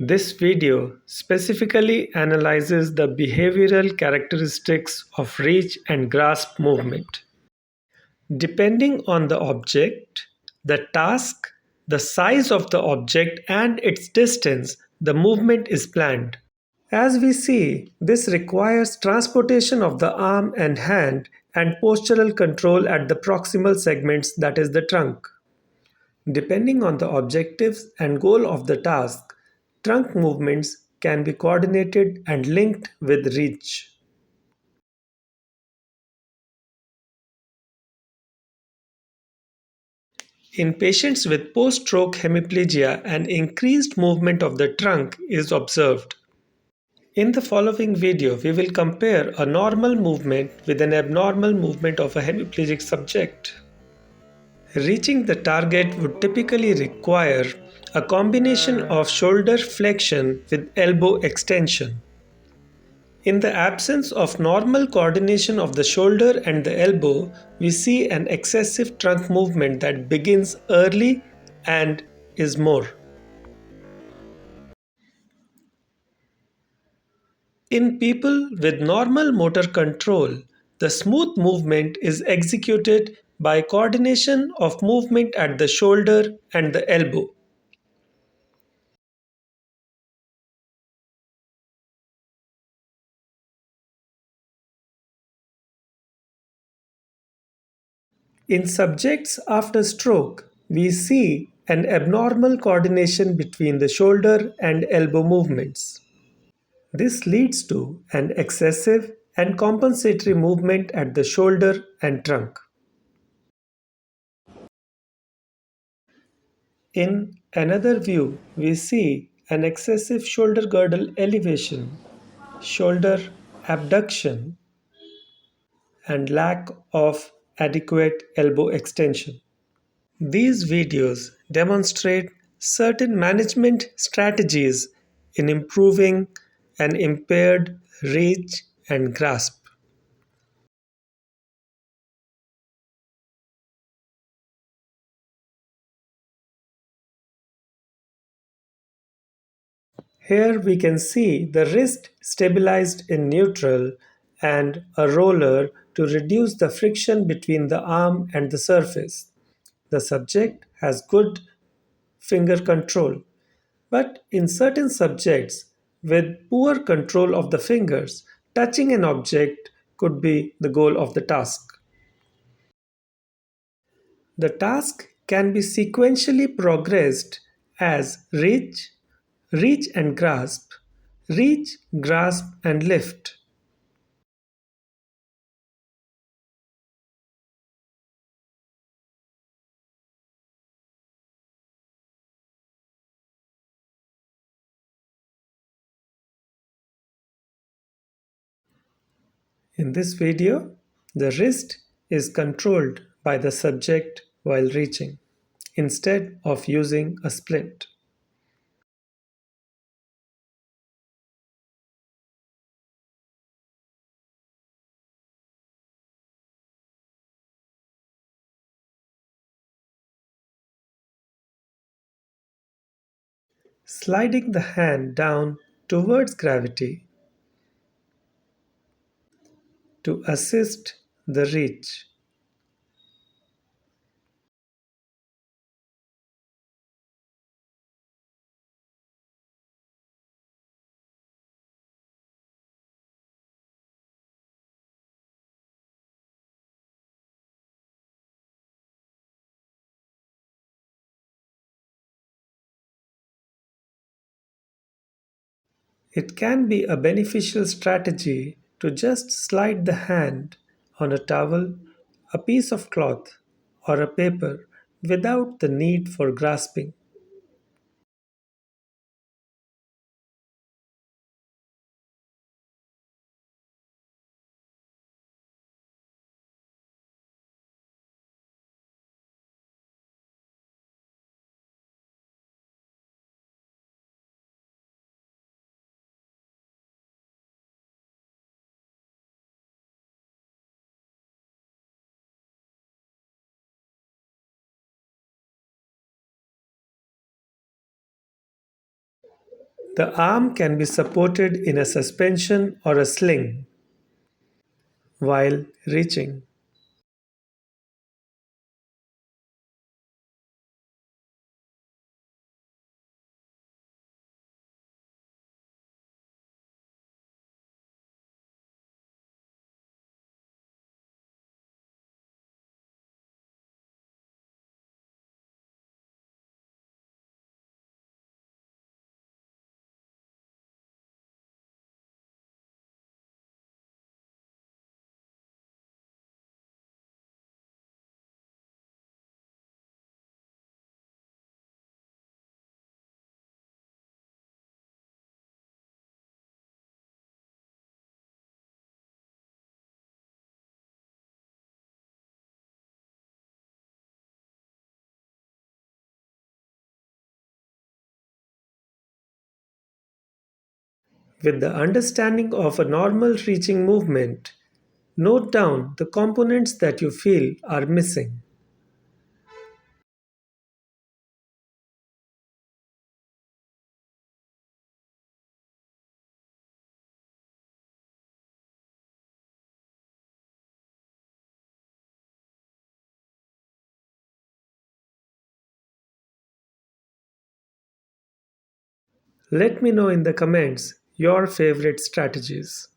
This video specifically analyzes the behavioral characteristics of reach and grasp movement. Depending on the object, the task, the size of the object, and its distance, the movement is planned. As we see, this requires transportation of the arm and hand and postural control at the proximal segments, that is, the trunk. Depending on the objectives and goal of the task, trunk movements can be coordinated and linked with reach. In patients with post-stroke hemiplegia, an increased movement of the trunk is observed. In the following video, we will compare a normal movement with an abnormal movement of a hemiplegic subject. Reaching the target would typically require a combination of shoulder flexion with elbow extension. In the absence of normal coordination of the shoulder and the elbow, we see an excessive trunk movement that begins early and is more. In people with normal motor control, the smooth movement is executed by coordination of movement at the shoulder and the elbow. In subjects after stroke, we see an abnormal coordination between the shoulder and elbow movements. This leads to an excessive and compensatory movement at the shoulder and trunk. In another view, we see an excessive shoulder girdle elevation, shoulder abduction, and lack of adequate elbow extension. These videos demonstrate certain management strategies in improving an impaired reach and grasp. Here we can see the wrist stabilized in neutral and a roller to reduce the friction between the arm and the surface. The subject has good finger control, but in certain subjects with poor control of the fingers, touching an object could be the goal of the task. The task can be sequentially progressed as reach, reach and grasp, reach, grasp and lift. In this video, the wrist is controlled by the subject while reaching, instead of using a splint. Sliding the hand down towards gravity to assist the reach. It can be a beneficial strategy to just slide the hand on a towel, a piece of cloth, or a paper without the need for grasping. The arm can be supported in a suspension or a sling while reaching. With the understanding of a normal reaching movement, note down the components that you feel are missing. Let me know in the comments your favorite strategies.